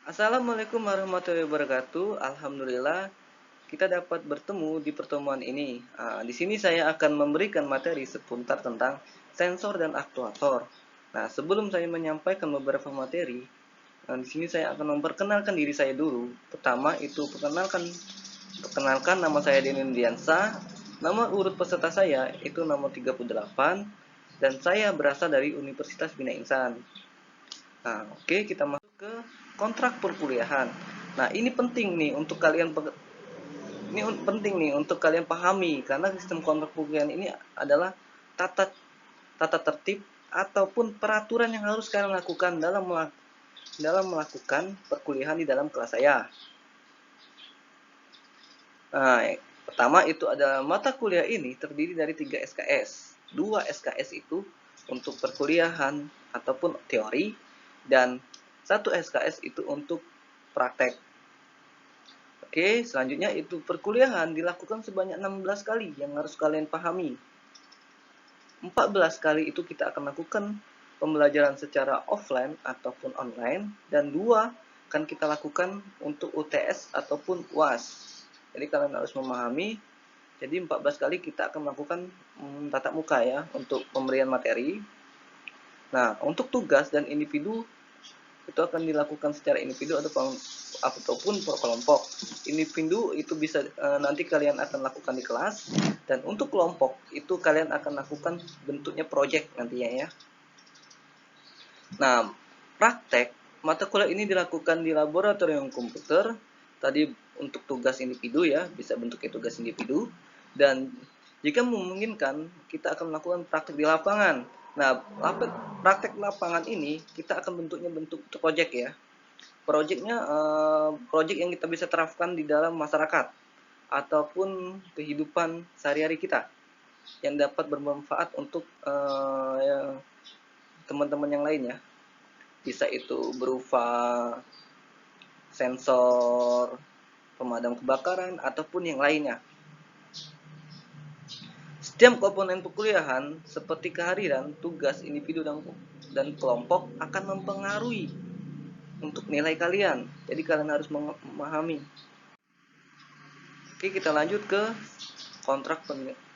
Assalamualaikum warahmatullahi wabarakatuh. Alhamdulillah kita dapat bertemu di pertemuan ini. Di sini saya akan memberikan materi seputar tentang sensor dan aktuator. Nah, sebelum saya menyampaikan beberapa materi, di sini saya akan memperkenalkan diri saya dulu. Pertama itu perkenalkan nama saya Denny Diansa. Nama urut peserta saya itu nomor 38 dan saya berasal dari Universitas Bina Insan. Nah, oke, kita masuk ke kontrak perkuliahan. Nah, ini penting nih untuk kalian pahami karena sistem kontrak perkuliahan ini adalah tata tata tertib ataupun peraturan yang harus kalian lakukan dalam melakukan perkuliahan di dalam kelas saya. Nah, pertama itu adalah mata kuliah ini terdiri dari 3 SKS. 2 SKS itu untuk perkuliahan ataupun teori dan 1 SKS itu untuk praktek. Oke, selanjutnya itu perkuliahan dilakukan sebanyak 16 kali yang harus kalian pahami. 14 kali itu kita akan lakukan pembelajaran secara offline ataupun online dan 2 akan kita lakukan untuk UTS ataupun UAS. Jadi kalian harus memahami. Jadi 14 kali kita akan melakukan tatap muka ya untuk pemberian materi. Nah, untuk tugas dan individu itu akan dilakukan secara individu ataupun per kelompok. Individu itu bisa nanti kalian akan lakukan di kelas, dan untuk kelompok itu kalian akan lakukan bentuknya project nantinya ya. Nah, praktek mata kuliah ini dilakukan di laboratorium komputer. Tadi untuk tugas individu ya, bisa bentuknya tugas individu. Dan jika memungkinkan, kita akan melakukan praktek di lapangan. Nah, praktek lapangan ini kita akan bentuknya bentuk project ya. Projectnya project yang kita bisa terapkan di dalam masyarakat ataupun kehidupan sehari-hari kita yang dapat bermanfaat untuk teman-teman yang lainnya. Bisa itu berupa sensor, pemadam kebakaran, ataupun yang lainnya. Setiap komponen perkuliahan seperti kehadiran, tugas individu dan kelompok akan mempengaruhi untuk nilai kalian. Jadi kalian harus memahami. Oke, kita lanjut ke kontrak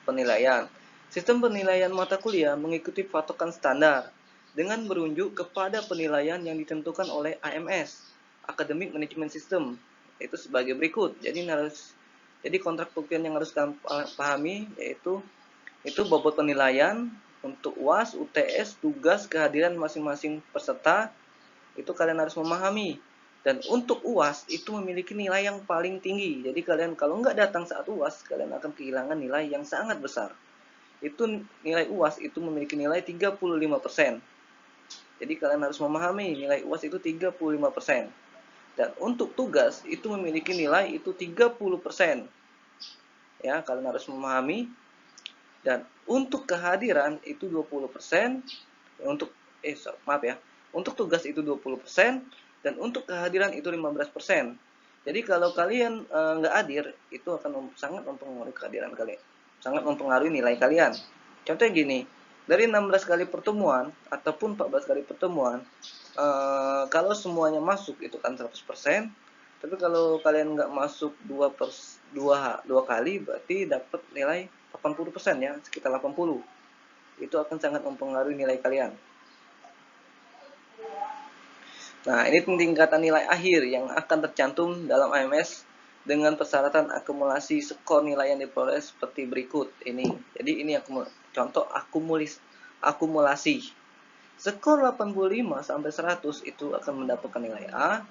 penilaian. Sistem penilaian mata kuliah mengikuti patokan standar dengan merujuk kepada penilaian yang ditentukan oleh AMS, Academic Management System, itu sebagai berikut. Jadi kontrak perkuliahan yang harus kalian pahami yaitu bobot penilaian untuk UAS, UTS, tugas, kehadiran masing-masing peserta, itu kalian harus memahami. Dan untuk UAS itu memiliki nilai yang paling tinggi. Jadi kalian kalau nggak datang saat UAS, kalian akan kehilangan nilai yang sangat besar. Itu nilai UAS itu memiliki nilai 35%. Jadi kalian harus memahami nilai UAS itu 35%. Dan untuk tugas itu memiliki nilai itu 30%. Ya, kalian harus memahami. Dan untuk kehadiran itu 20%. Untuk tugas itu 20%. Dan untuk kehadiran itu 15%. Jadi kalau kalian nggak hadir, itu akan sangat mempengaruhi kehadiran kalian, sangat mempengaruhi nilai kalian. Contohnya gini, dari 16 kali pertemuan ataupun 14 kali pertemuan, kalau semuanya masuk itu kan 100%. Tapi kalau kalian nggak masuk dua kali, berarti dapat nilai 80% ya, sekitar 80. Itu akan sangat mempengaruhi nilai kalian. Nah, ini tingkatan nilai akhir yang akan tercantum dalam AMS dengan persyaratan akumulasi skor nilai yang diperoleh seperti berikut ini. Jadi ini contoh akumulasi. Skor 85 sampai 100 itu akan mendapatkan nilai A.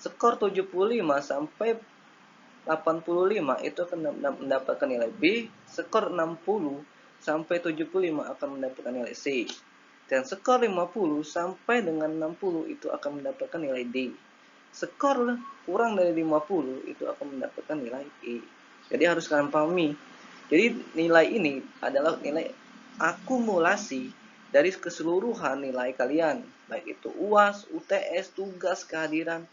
Skor 75 sampai 85 itu akan mendapatkan nilai B. Skor 60 sampai 75 akan mendapatkan nilai C. Dan skor 50 sampai dengan 60 itu akan mendapatkan nilai D. Skor kurang dari 50 itu akan mendapatkan nilai E. Jadi harus kalian pahami. Jadi nilai ini adalah nilai akumulasi dari keseluruhan nilai kalian, baik itu UAS, UTS, tugas, kehadiran,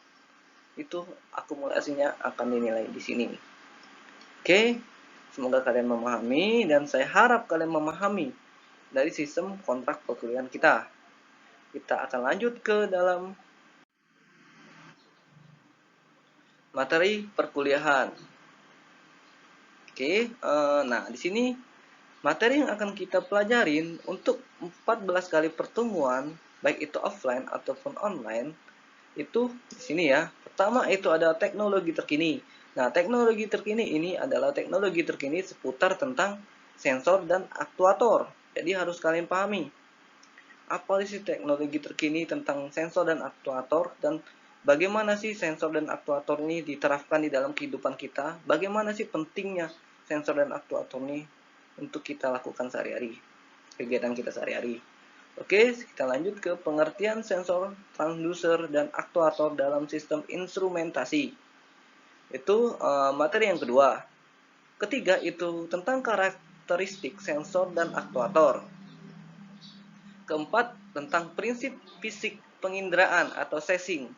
itu akumulasinya akan dinilai di sini. Oke, semoga kalian memahami dan saya harap kalian memahami dari sistem kontrak perkuliahan kita. Kita akan lanjut ke dalam materi perkuliahan. Oke, nah di sini materi yang akan kita pelajarin untuk 14 kali pertemuan, baik itu offline ataupun online, itu di sini ya. Pertama itu ada teknologi terkini. Nah, teknologi terkini ini adalah teknologi terkini seputar tentang sensor dan aktuator. Jadi harus kalian pahami apa sih teknologi terkini tentang sensor dan aktuator, dan bagaimana sih sensor dan aktuator ini diterapkan di dalam kehidupan kita. Bagaimana sih pentingnya sensor dan aktuator ini untuk kita lakukan sehari-hari, kegiatan kita sehari-hari. Oke, kita lanjut ke pengertian sensor, transducer, dan aktuator dalam sistem instrumentasi. Itu materi yang kedua. Ketiga itu tentang karakteristik sensor dan aktuator. Keempat, tentang prinsip fisik penginderaan atau sensing.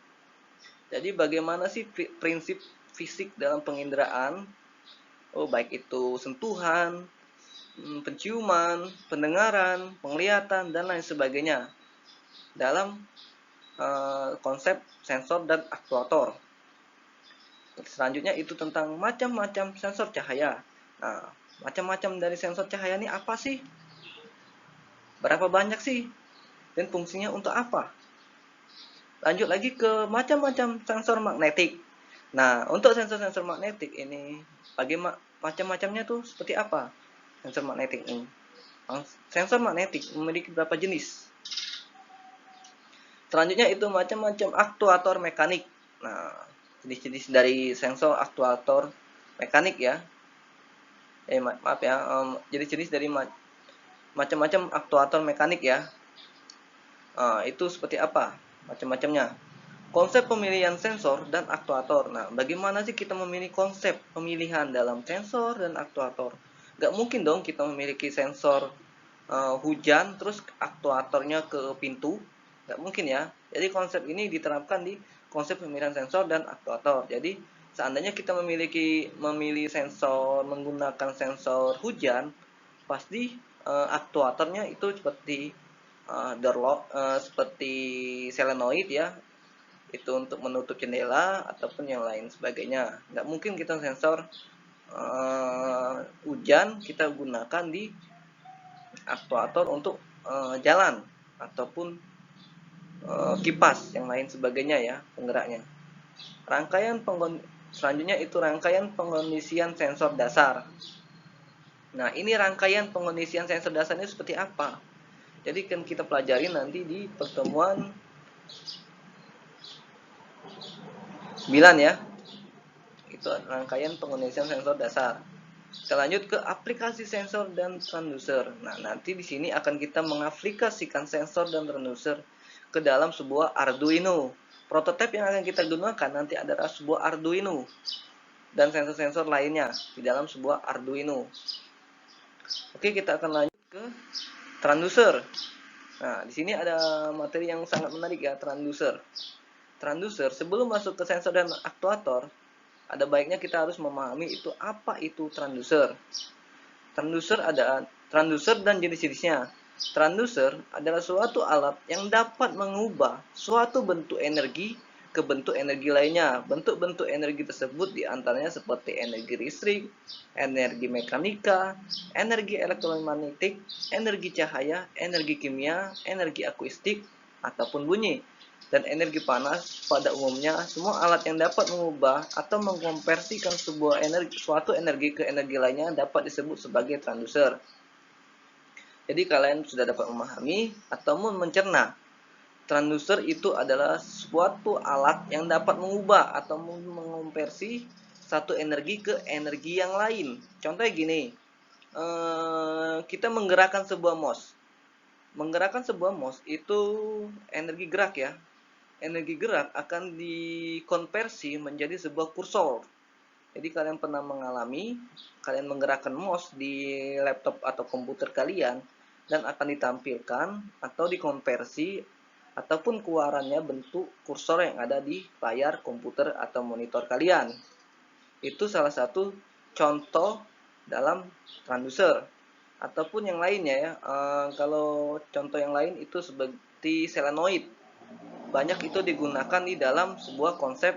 Jadi bagaimana sih prinsip fisik dalam penginderaan? Oh, baik itu sentuhan, penciuman, pendengaran, penglihatan, dan lain sebagainya dalam konsep sensor dan aktuator. Selanjutnya itu tentang macam-macam sensor cahaya. Nah, macam-macam dari sensor cahaya ini apa sih? Berapa banyak sih? Dan fungsinya untuk apa? Lanjut lagi ke macam-macam sensor magnetik. Nah, untuk sensor-sensor magnetik ini, bagaimana macam-macamnya tuh seperti apa? Sensor magnetik ini. Sensor magnetik memiliki berapa jenis? Selanjutnya itu macam-macam aktuator mekanik. Nah, jenis-jenis dari sensor aktuator mekanik ya. Maaf ya, jenis-jenis dari macam-macam aktuator mekanik ya. Itu seperti apa macam-macamnya? Konsep pemilihan sensor dan aktuator. Nah, bagaimana sih kita memilih konsep pemilihan dalam sensor dan aktuator? Gak mungkin dong kita memiliki sensor hujan terus aktuatornya ke pintu. Gak mungkin ya. Jadi konsep ini diterapkan di konsep pemilihan sensor dan aktuator. Jadi seandainya kita memilih sensor menggunakan sensor hujan, pasti aktuatornya itu seperti door lock, seperti solenoid ya, itu untuk menutup jendela ataupun yang lain sebagainya. Nggak mungkin kita sensor hujan kita gunakan di aktuator untuk jalan ataupun kipas yang lain sebagainya ya penggeraknya. Selanjutnya itu rangkaian pengondisian sensor dasar. Nah, ini rangkaian pengondisian sensor dasar ini seperti apa? Jadi kan kita pelajari nanti di pertemuan 9 ya. Itu rangkaian pengondisian sensor dasar. Kita lanjut ke aplikasi sensor dan transducer. Nah, nanti di sini akan kita mengaplikasikan sensor dan transducer ke dalam sebuah Arduino. Prototipe yang akan kita gunakan nanti adalah sebuah Arduino dan sensor-sensor lainnya di dalam sebuah Arduino. Oke, kita akan lanjut ke transducer. Nah, di sini ada materi yang sangat menarik ya, transducer. Transducer, sebelum masuk ke sensor dan aktuator, ada baiknya kita harus memahami itu apa itu transducer. Transducer dan jenis-jenisnya. Transducer adalah suatu alat yang dapat mengubah suatu bentuk energi ke bentuk energi lainnya. Bentuk-bentuk energi tersebut diantaranya seperti energi listrik, energi mekanika, energi elektromagnetik, energi cahaya, energi kimia, energi akustik, ataupun bunyi. Dan energi panas pada umumnya semua alat yang dapat mengubah atau mengkonversikan suatu energi ke energi lainnya dapat disebut sebagai transducer. Jadi kalian sudah dapat memahami atau mencerna, transducer itu adalah suatu alat yang dapat mengubah atau mengonversi satu energi ke energi yang lain. Contohnya gini, kita menggerakkan sebuah mouse. Menggerakkan sebuah mouse itu energi gerak ya. Energi gerak akan dikonversi menjadi sebuah kursor. Jadi kalian pernah mengalami, kalian menggerakkan mouse di laptop atau komputer kalian, dan akan ditampilkan atau dikonversi ataupun keluarannya bentuk kursor yang ada di layar komputer atau monitor kalian. Itu salah satu contoh dalam transducer. Ataupun yang lainnya ya, kalau contoh yang lain itu seperti solenoid. Banyak itu digunakan di dalam sebuah konsep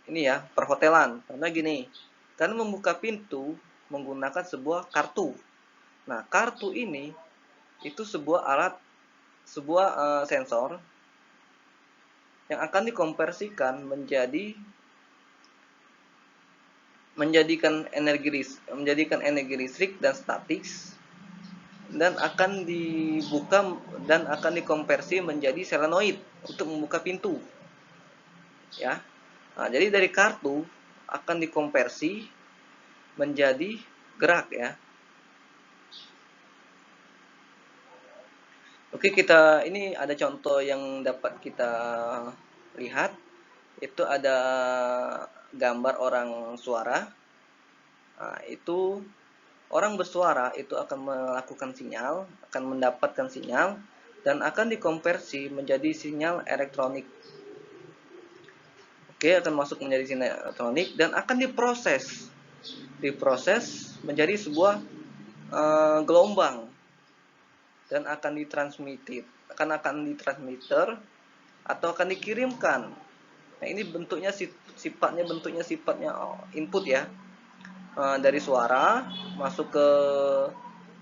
ini ya, perhotelan. Karena gini, karena membuka pintu menggunakan sebuah kartu. Nah, kartu ini itu sebuah alat, sebuah sensor yang akan dikonversikan menjadikan energi listrik dan statis, dan akan dibuka dan akan dikonversi menjadi solenoid untuk membuka pintu, ya. Nah, jadi dari kartu akan dikonversi menjadi gerak, ya. Oke, ini ada contoh yang dapat kita lihat. Itu ada gambar orang suara. Nah, itu orang bersuara itu akan melakukan sinyal, akan mendapatkan sinyal, dan akan dikonversi menjadi sinyal elektronik. Oke, akan masuk menjadi sinyal elektronik dan akan diproses menjadi sebuah gelombang, dan akan ditransmitter atau akan dikirimkan. Nah, ini sifatnya input, ya. Dari suara masuk ke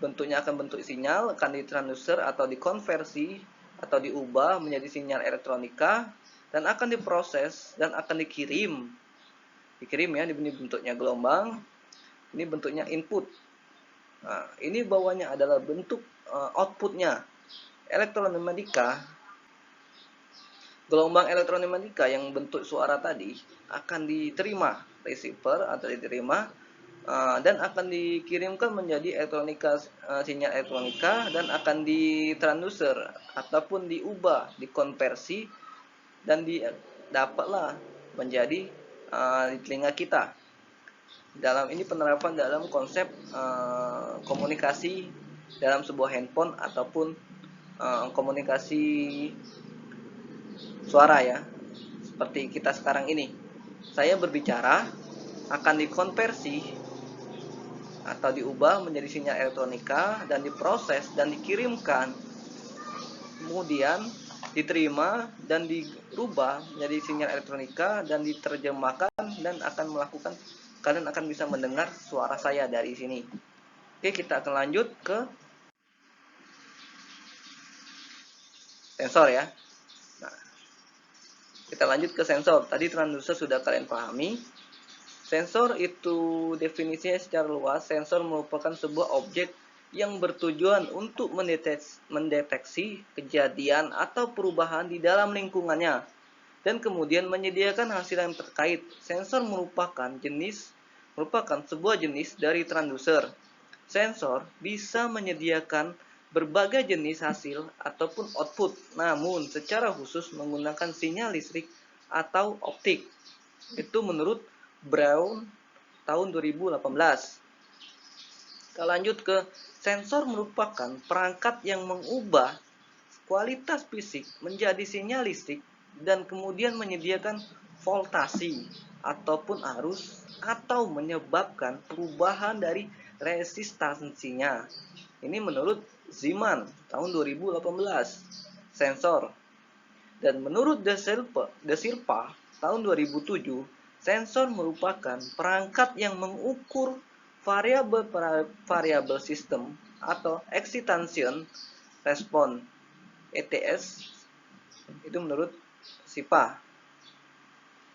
bentuknya akan bentuk sinyal, akan ditransducer atau dikonversi atau diubah menjadi sinyal elektronika, dan akan diproses dan akan dikirim, ya. Ini bentuknya gelombang, ini bentuknya input. Nah, ini bawahnya adalah bentuk outputnya. Gelombang elektronika yang bentuk suara tadi akan diterima receiver atau diterima dan akan dikirimkan menjadi sinyal elektronika, dan akan ditransducer ataupun diubah, dikonversi, dan dapatlah menjadi di telinga kita. Ini penerapan dalam konsep komunikasi dalam sebuah handphone ataupun komunikasi suara, ya. Seperti kita sekarang ini, saya berbicara akan dikonversi atau diubah menjadi sinyal elektronika dan diproses dan dikirimkan, kemudian diterima dan dirubah menjadi sinyal elektronika dan diterjemahkan, dan kalian akan bisa mendengar suara saya dari sini. Oke, kita akan lanjut ke sensor, ya. Nah, kita lanjut ke sensor. Tadi transducer sudah kalian pahami. Sensor itu definisinya secara luas, sensor merupakan sebuah objek yang bertujuan untuk mendeteksi kejadian atau perubahan di dalam lingkungannya, dan kemudian menyediakan hasil yang terkait. Sensor merupakan sebuah jenis dari transducer. Sensor bisa menyediakan berbagai jenis hasil ataupun output, namun secara khusus menggunakan sinyal listrik atau optik. Itu menurut Brown tahun 2018. Kita lanjut ke sensor merupakan perangkat yang mengubah kualitas fisik menjadi sinyal listrik dan kemudian menyediakan voltasi ataupun arus atau menyebabkan perubahan dari resistansinya. Ini menurut Zeeman tahun 2018. Sensor. Dan menurut De Silva tahun 2007, sensor merupakan perangkat yang mengukur variabel sistem atau excitation response (ETS). Itu menurut SIPA.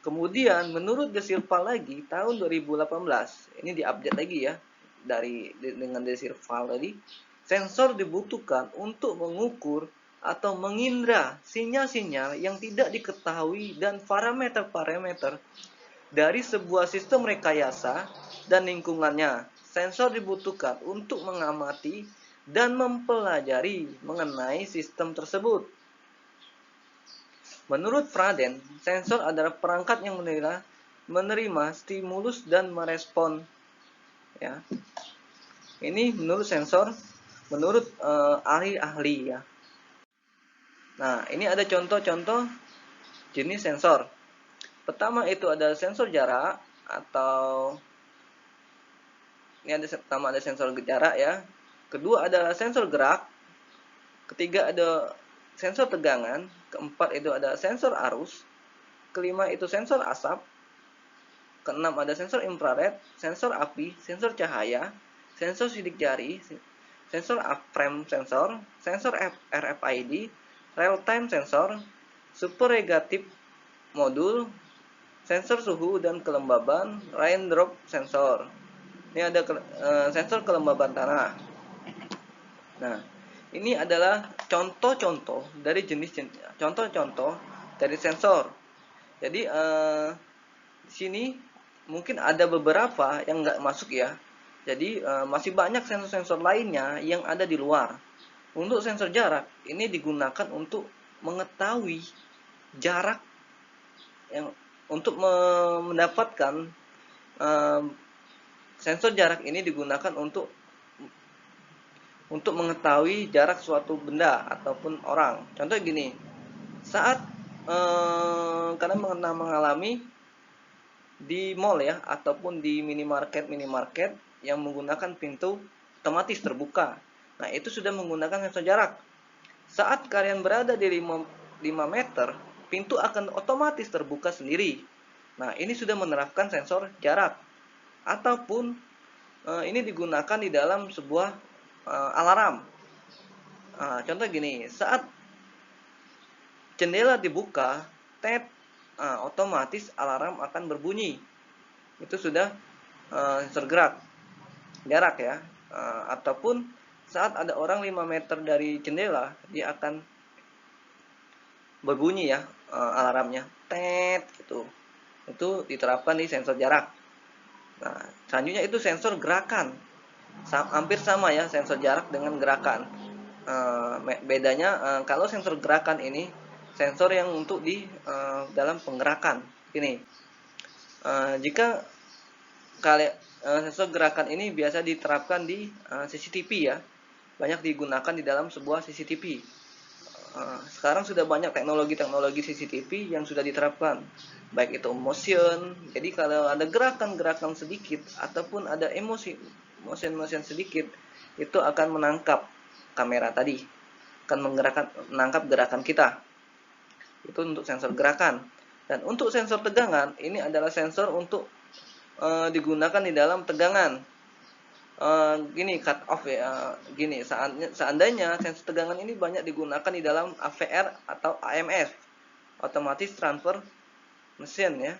Kemudian menurut De Silva lagi tahun 2018, ini diupdate lagi, ya, dengan De Silva tadi, sensor dibutuhkan untuk mengukur atau mengindra sinyal-sinyal yang tidak diketahui dan parameter-parameter dari sebuah sistem rekayasa dan lingkungannya. Sensor dibutuhkan untuk mengamati dan mempelajari mengenai sistem tersebut. Menurut Fraden, sensor adalah perangkat yang menerima stimulus dan merespon, ya. Ini menurut sensor, menurut ahli-ahli, ya. Nah, ini ada contoh-contoh jenis sensor. Pertama itu ada sensor jarak, atau pertama ada sensor jarak, ya. Kedua ada sensor gerak. Ketiga ada sensor tegangan. Keempat itu ada sensor arus. Kelima itu sensor asap. Keenam ada sensor infrared, sensor api, sensor cahaya, sensor sidik jari, sensor frame sensor, sensor RFID, real time sensor, superregatif modul, sensor suhu dan kelembaban, raindrop sensor. Ini ada sensor kelembaban tanah. Nah, ini adalah contoh-contoh dari contoh-contoh dari sensor. Jadi di sini mungkin ada beberapa yang nggak masuk ya. Jadi masih banyak sensor-sensor lainnya yang ada di luar. Untuk sensor jarak ini digunakan untuk mengetahui jarak yang untuk mendapatkan sensor jarak ini digunakan untuk mengetahui jarak suatu benda ataupun orang. Contoh gini, saat kalian mengalami di mall ya ataupun di minimarket yang menggunakan pintu otomatis terbuka. Nah, itu sudah menggunakan sensor jarak. Saat kalian berada di 5 meter, pintu akan otomatis terbuka sendiri. Nah, ini sudah menerapkan sensor jarak. Ataupun ini digunakan di dalam sebuah alarm. Contoh gini, saat jendela dibuka, otomatis alarm akan berbunyi. Itu sudah sensor jarak ya. Ataupun saat ada orang 5 meter dari jendela, dia akan berbunyi ya alarmnya, gitu. Itu diterapkan di sensor jarak. Nah, selanjutnya itu sensor gerakan. Hampir sama ya sensor jarak dengan gerakan. Bedanya kalau sensor gerakan ini sensor yang untuk di dalam penggerakan. Ini jika sensor gerakan ini biasa diterapkan di CCTV ya, banyak digunakan di dalam sebuah CCTV. Sekarang sudah banyak teknologi CCTV yang sudah diterapkan, baik itu motion. Jadi kalau ada gerakan-gerakan sedikit ataupun ada motion sedikit, itu akan menangkap kamera tadi, akan menangkap gerakan kita. Itu untuk sensor gerakan. Dan untuk sensor tegangan, ini adalah sensor untuk digunakan di dalam tegangan. Gini cut off ya, gini seandainya sensor tegangan ini banyak digunakan di dalam AVR atau AMS, otomatis transfer mesin ya.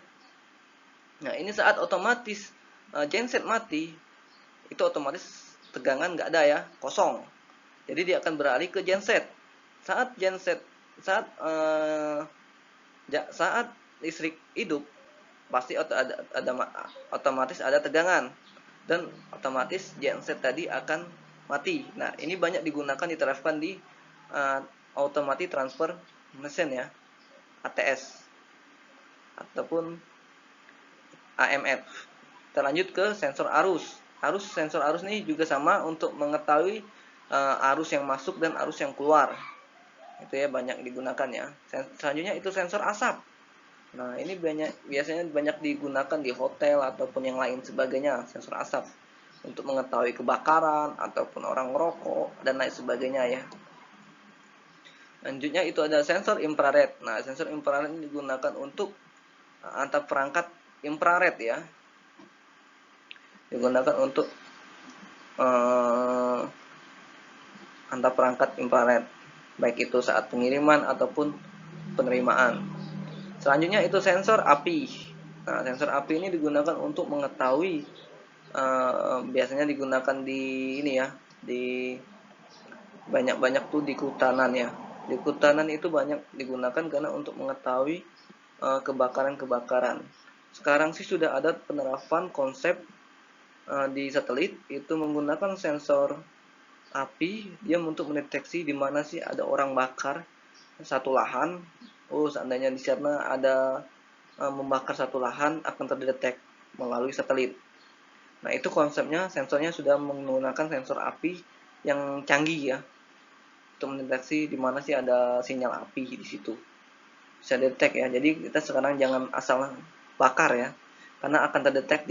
Nah, ini saat otomatis genset mati, itu otomatis tegangan nggak ada ya, kosong. Jadi dia akan beralih ke genset. Saat listrik hidup, pasti otomatis ada tegangan dan otomatis genset tadi akan mati. Nah, ini banyak diterapkan di automatic transfer mesin ya, ATS ataupun AMF. Kita lanjut ke sensor arus. Sensor arus ini juga sama untuk mengetahui arus yang masuk dan arus yang keluar. Itu ya banyak digunakan ya. Selanjutnya itu sensor asap. Nah, ini biasanya banyak digunakan di hotel ataupun yang lain sebagainya, sensor asap untuk mengetahui kebakaran ataupun orang merokok dan lain sebagainya ya. Selanjutnya itu ada sensor infrared. Nah, sensor infrared ini digunakan untuk antar perangkat infrared ya. Digunakan untuk antar perangkat infrared, baik itu saat pengiriman ataupun penerimaan. Selanjutnya itu sensor api. Nah, sensor api ini digunakan untuk mengetahui, biasanya digunakan di ini ya, di banyak tuh di kehutanan ya. Di kehutanan itu banyak digunakan karena untuk mengetahui kebakaran. Sekarang sih sudah ada penerapan konsep di satelit itu menggunakan sensor api, dia untuk mendeteksi di mana sih ada orang bakar satu lahan. Seandainya di sana ada membakar satu lahan, akan terdetek melalui satelit. Nah, itu konsepnya, sensornya sudah menggunakan sensor api yang canggih ya, untuk mendeteksi di mana sih ada sinyal api di situ. Bisa detek ya. Jadi kita sekarang jangan asal bakar ya, karena akan terdetek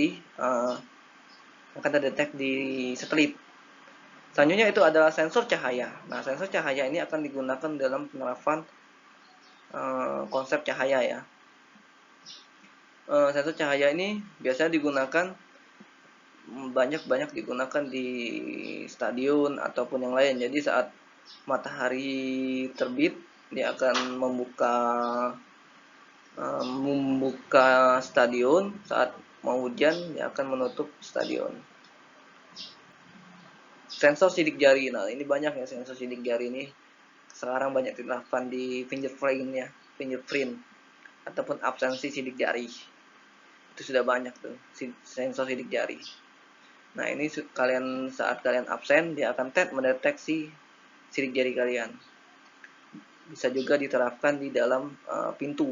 di satelit. Selanjutnya itu adalah sensor cahaya. Nah, sensor cahaya ini akan digunakan dalam penerapan konsep cahaya ya. Sensor cahaya ini biasanya digunakan banyak digunakan di stadion ataupun yang lain. Jadi saat matahari terbit, dia akan membuka stadion. Saat mau hujan, dia akan menutup stadion. Sensor sidik jari, nah ini banyak ya sensor sidik jari ini. Sekarang banyak diterapkan di fingerprint ya, fingerprint ataupun absensi sidik jari. Itu sudah banyak tuh sensor sidik jari. Nah ini saat kalian absen, dia akan mendeteksi sidik jari kalian. Bisa juga diterapkan di dalam pintu.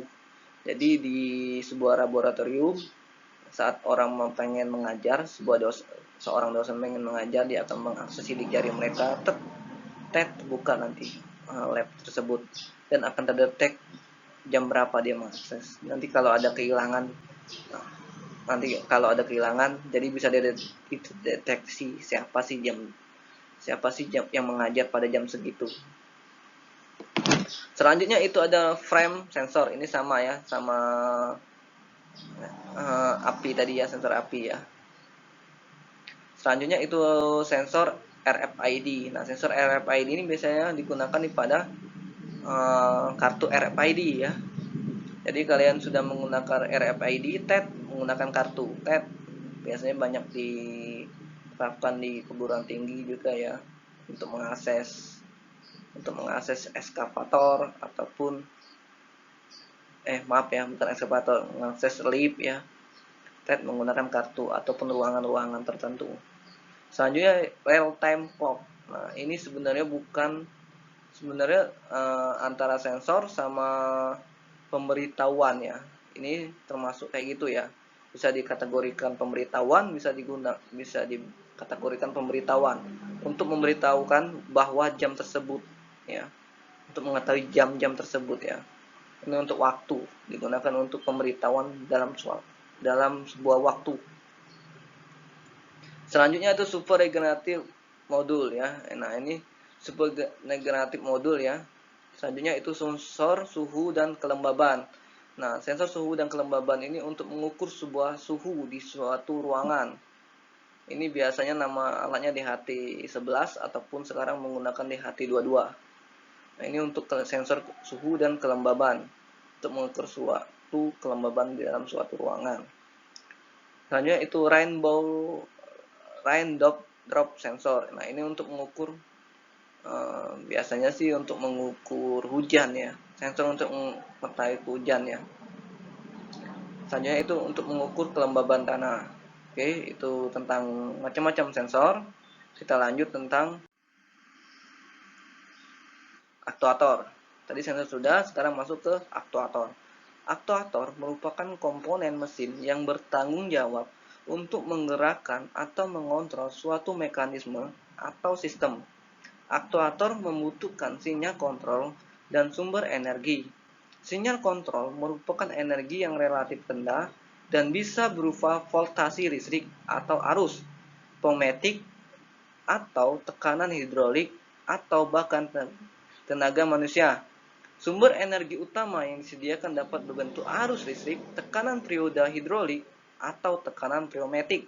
Jadi di sebuah laboratorium, saat orang pengen mengajar, seorang dosen pengen mengajar, dia akan mengakses sidik jari mereka, buka nanti lab tersebut, dan akan terdetek jam berapa dia mengakses. Nanti kalau ada kehilangan, jadi bisa dideteksi siapa sih yang mengajar pada jam segitu. Selanjutnya itu ada frame sensor. Ini sama ya, sama api tadi ya, sensor api ya. Selanjutnya itu sensor RFID. Nah, sensor RFID ini biasanya digunakan pada kartu RFID ya. Jadi kalian sudah menggunakan RFID, menggunakan kartu biasanya banyak diterapkan di perguruan tinggi juga ya, untuk mengakses eskavator ataupun bukan eskavator, mengakses lift ya. Menggunakan kartu ataupun ruangan-ruangan tertentu. Selanjutnya real time clock. Nah, ini sebenarnya antara sensor sama pemberitahuan ya. Ini termasuk kayak gitu ya. Bisa dikategorikan pemberitahuan, bisa dikategorikan pemberitahuan untuk memberitahukan bahwa jam tersebut ya. Untuk mengetahui jam-jam tersebut ya. Ini untuk waktu, digunakan untuk pemberitahuan dalam sebuah waktu. Selanjutnya itu super regenerative modul ya. Nah, ini super regenerative modul ya. Selanjutnya itu sensor suhu dan kelembaban. Nah, sensor suhu dan kelembaban ini untuk mengukur sebuah suhu di suatu ruangan. Ini biasanya nama alatnya DHT11 ataupun sekarang menggunakan DHT22. Nah, ini untuk sensor suhu dan kelembaban untuk mengukur suatu kelembaban di dalam suatu ruangan. Selanjutnya itu rain drop sensor. Nah, ini untuk mengukur biasanya sih untuk mengukur hujan ya, sensor untuk mengetahui hujan ya. Selanjutnya itu untuk mengukur kelembaban tanah. Oke, itu tentang macam-macam sensor. Kita lanjut tentang aktuator. Tadi sensor sudah, sekarang masuk ke aktuator. Aktuator merupakan komponen mesin yang bertanggung jawab untuk menggerakkan atau mengontrol suatu mekanisme atau sistem. Aktuator membutuhkan sinyal kontrol dan sumber energi. Sinyal kontrol merupakan energi yang relatif rendah dan bisa berupa voltasi listrik atau arus, pneumatik, atau tekanan hidrolik, atau bahkan tenaga manusia. Sumber energi utama yang disediakan dapat berbentuk arus listrik, tekanan perioda hidrolik, atau tekanan pneumatik.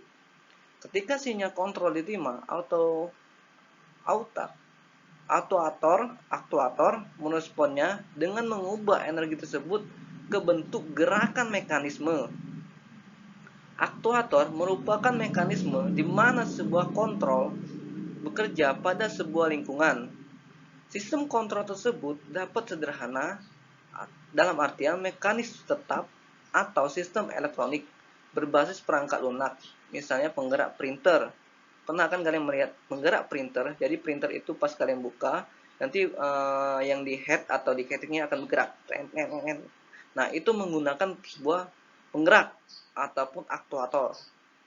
Ketika sinyal kontrol diterima, aktuator meresponnya dengan mengubah energi tersebut ke bentuk gerakan mekanisme. Aktuator merupakan mekanisme di mana sebuah kontrol bekerja pada sebuah lingkungan. Sistem kontrol tersebut dapat sederhana dalam artian mekanis tetap atau sistem elektronik berbasis perangkat lunak, misalnya penggerak printer. Pernah kan kalian melihat penggerak printer? Jadi printer itu pas kalian buka, nanti yang di head atau di ketiknya akan bergerak. Nah, itu menggunakan sebuah penggerak ataupun aktuator.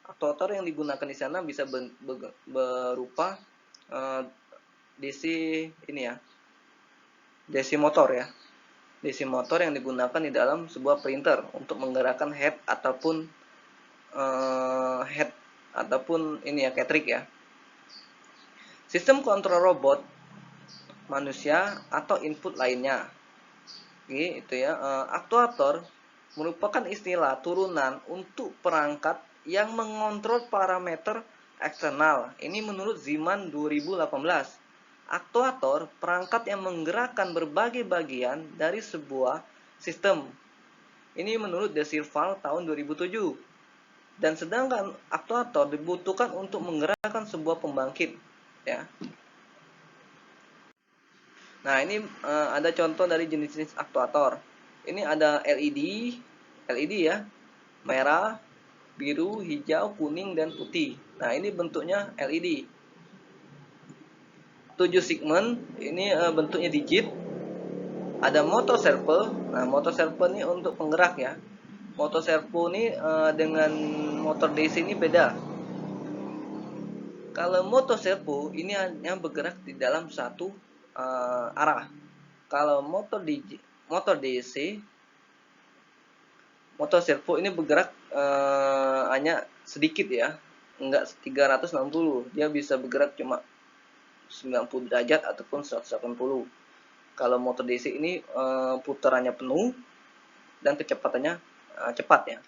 Aktuator yang digunakan di sana bisa berupa DC ini ya, DC motor ya. DC motor yang digunakan di dalam sebuah printer untuk menggerakkan head ataupun ini ya, cartridge ya. Sistem kontrol robot, manusia atau input lainnya. Itu ya, aktuator merupakan istilah turunan untuk perangkat yang mengontrol parameter eksternal. Ini menurut Zeeman 2018. Aktuator, perangkat yang menggerakkan berbagai bagian dari sebuah sistem. Ini menurut De Silva tahun 2007. Dan sedangkan aktuator dibutuhkan untuk menggerakkan sebuah pembangkit, ya. Nah, ini ada contoh dari jenis-jenis aktuator. Ini ada LED ya, merah, biru, hijau, kuning, dan putih. Nah, ini bentuknya LED. 7 segmen, ini bentuknya digit. Ada motor servo. Nah, motor servo ini untuk penggerak ya. Motor servo ini dengan motor DC ini beda. Kalau motor servo ini hanya bergerak di dalam satu arah. Kalau motor DC, motor servo ini bergerak hanya sedikit ya, enggak 360. Dia bisa bergerak cuma 90 derajat ataupun 180. Kalau motor DC ini putarannya penuh dan kecepatannya cepat ya.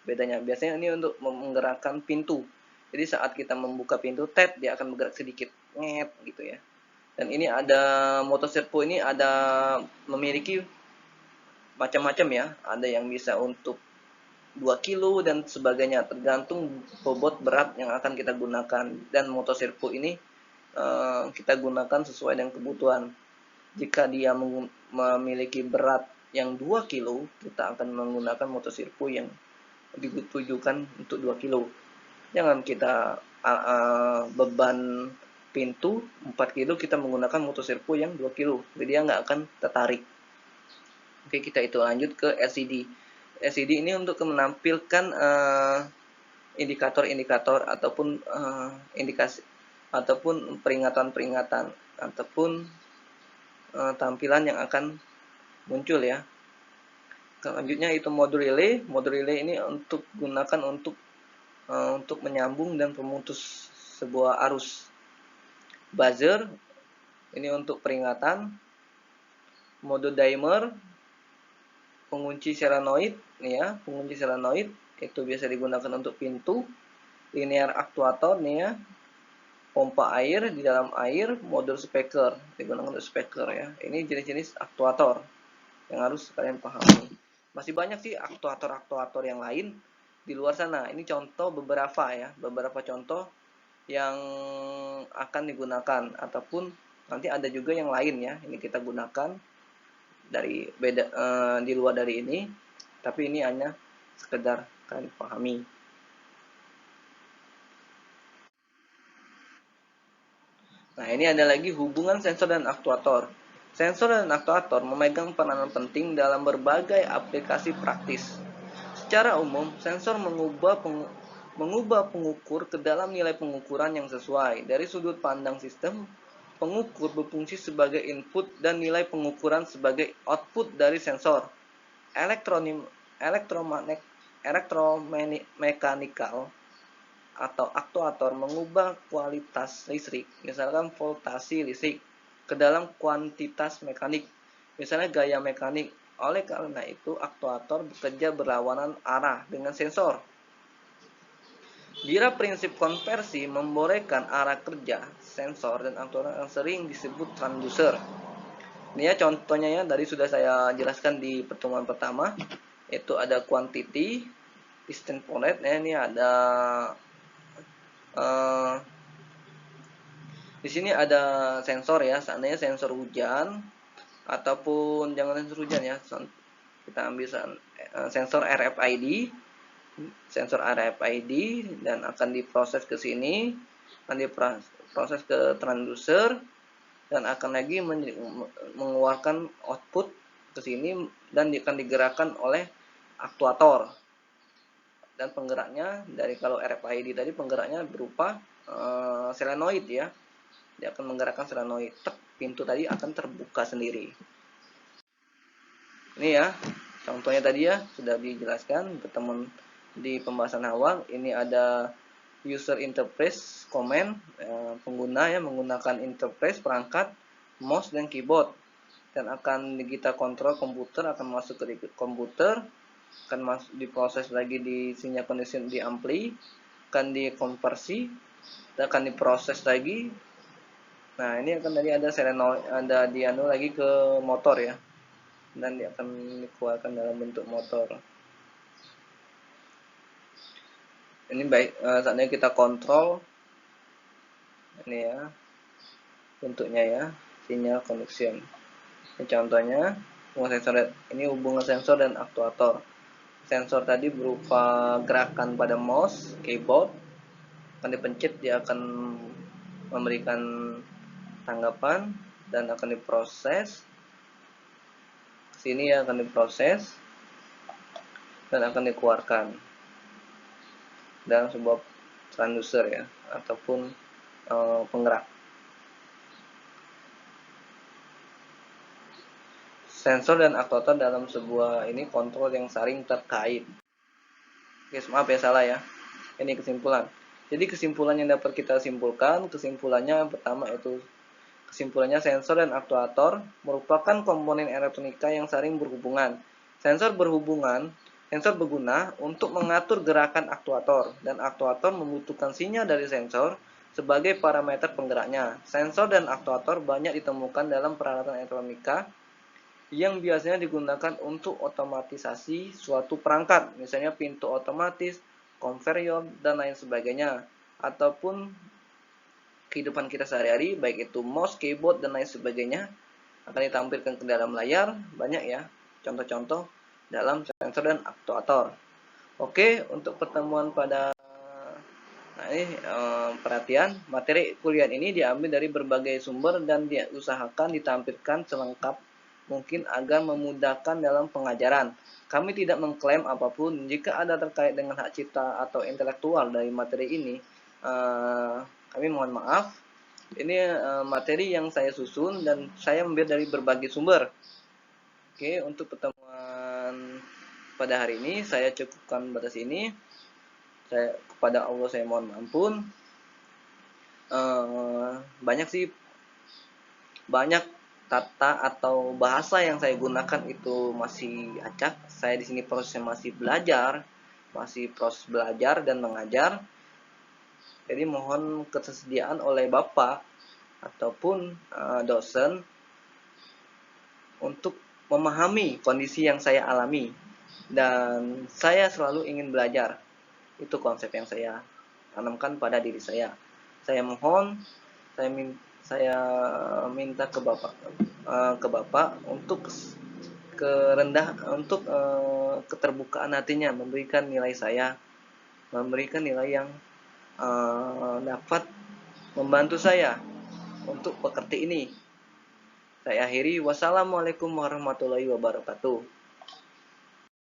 Bedanya biasanya ini untuk menggerakkan pintu. Jadi saat kita membuka pintu, dia akan bergerak sedikit, nget gitu ya. Dan ini ada motor servo ini ada memiliki macam-macam ya. Ada yang bisa untuk 2 kilo dan sebagainya, tergantung bobot berat yang akan kita gunakan. Dan motor servo ini kita gunakan sesuai dengan kebutuhan. Jika dia memiliki berat yang 2 kilo, kita akan menggunakan motor servo yang ditujukan untuk 2 kilo. Jangan kita beban pintu 4 kilo, kita menggunakan motor servo yang 2 kilo. Jadi dia nggak akan tertarik. Oke, kita itu lanjut ke LCD. LCD ini untuk menampilkan indikator-indikator ataupun indikasi ataupun peringatan-peringatan ataupun tampilan yang akan muncul ya. Selanjutnya itu mode relay. Mode relay ini untuk gunakan untuk menyambung dan memutus sebuah arus. Buzzer ini untuk peringatan. Mode dimmer, pengunci solenoid nih ya, pengunci solenoid itu biasa digunakan untuk pintu. Linear actuator nih ya, pompa air di dalam air. Mode speaker digunakan untuk speaker ya. Ini jenis-jenis aktuator yang harus kalian pahami. Masih banyak sih aktuator-aktuator yang lain di luar sana. Ini contoh beberapa ya, beberapa contoh yang akan digunakan, ataupun nanti ada juga yang lain ya. Ini kita gunakan dari beda di luar dari ini, tapi ini hanya sekedar kalian pahami. Nah, ini ada lagi hubungan sensor dan aktuator. Sensor dan aktuator memegang peranan penting dalam berbagai aplikasi praktis. Secara umum, sensor mengubah pengukur ke dalam nilai pengukuran yang sesuai. Dari sudut pandang sistem, pengukur berfungsi sebagai input dan nilai pengukuran sebagai output dari sensor. Elektromekanikal atau aktuator mengubah kualitas listrik, misalkan voltase listrik, ke dalam kuantitas mekanik, misalnya gaya mekanik. Oleh karena itu, aktuator bekerja berlawanan arah dengan sensor. Bila prinsip konversi membolehkan arah kerja sensor dan aktuator yang sering disebut transducer. Ini ya contohnya ya, tadi sudah saya jelaskan di pertemuan pertama. Itu ada quantity, distance point, ini ada di sini ada sensor ya, seandainya sensor hujan ataupun jangan sensor hujan ya, kita ambil sensor RFID, dan akan diproses ke sini, akan diproses ke transducer dan akan lagi mengeluarkan output ke sini dan akan digerakkan oleh aktuator. Dan penggeraknya dari kalau RFID tadi penggeraknya berupa solenoid ya. Dia akan menggerakkan solenoid. Pintu tadi akan terbuka sendiri. Ini ya, contohnya tadi ya sudah dijelaskan bertemu di pembahasan awal. Ini ada user interface command, pengguna ya menggunakan interface perangkat, mouse dan keyboard, dan akan kita kontrol komputer, akan masuk ke komputer akan diproses lagi di sinyal condition di ampli, akan dikonversi, akan diproses lagi. Nah, ini akan tadi ada solenoid, ada dianu lagi ke motor ya, dan dia akan dikeluarkan dalam bentuk motor. Ini baik, saatnya kita kontrol ini ya bentuknya ya, sinyal connection. Ini contohnya hubungan sensor, ini hubungan sensor dan aktuator. Sensor tadi berupa gerakan pada mouse, keyboard, akan dipencet dia akan memberikan tanggapan dan akan diproses. Sini ya akan diproses dan akan dikeluarkan dalam sebuah transducer ya, ataupun penggerak. Sensor dan aktuator dalam sebuah ini kontrol yang saling terkait. Oke, maaf ya salah ya. Ini kesimpulan. Jadi kesimpulan yang dapat kita simpulkan, kesimpulannya pertama itu kesimpulannya sensor dan aktuator merupakan komponen elektronika yang saling berhubungan. Sensor berguna untuk mengatur gerakan aktuator, dan aktuator membutuhkan sinyal dari sensor sebagai parameter penggeraknya. Sensor dan aktuator banyak ditemukan dalam peralatan elektronika yang biasanya digunakan untuk otomatisasi suatu perangkat, misalnya pintu otomatis, konveyor, dan lain sebagainya, ataupun kehidupan kita sehari-hari, baik itu mouse, keyboard, dan lain sebagainya, akan ditampilkan ke dalam layar. Banyak ya contoh-contoh dalam sensor dan aktuator. Oke, untuk pertemuan pada ini perhatian, materi kuliah ini diambil dari berbagai sumber dan diusahakan ditampilkan selengkap mungkin agar memudahkan dalam pengajaran. Kami tidak mengklaim apapun. Jika ada terkait dengan hak cipta atau intelektual dari materi ini, kami mohon maaf. Ini materi yang saya susun dan saya ambil dari berbagai sumber. Oke, untuk pertemuan pada hari ini saya cukupkan batas ini. Saya kepada Allah saya mohon ampun. Banyak tata atau bahasa yang saya gunakan itu masih acak. Saya di sini prosesnya masih belajar, masih proses belajar dan mengajar. Jadi mohon ketersediaan oleh Bapak ataupun dosen untuk memahami kondisi yang saya alami, dan saya selalu ingin belajar. Itu konsep yang saya tanamkan pada diri saya. Saya mohon, saya minta ke Bapak untuk untuk keterbukaan hatinya, memberikan nilai saya, memberikan nilai yang dapat membantu saya untuk pekerti ini. Saya akhiri, wassalamualaikum warahmatullahi wabarakatuh.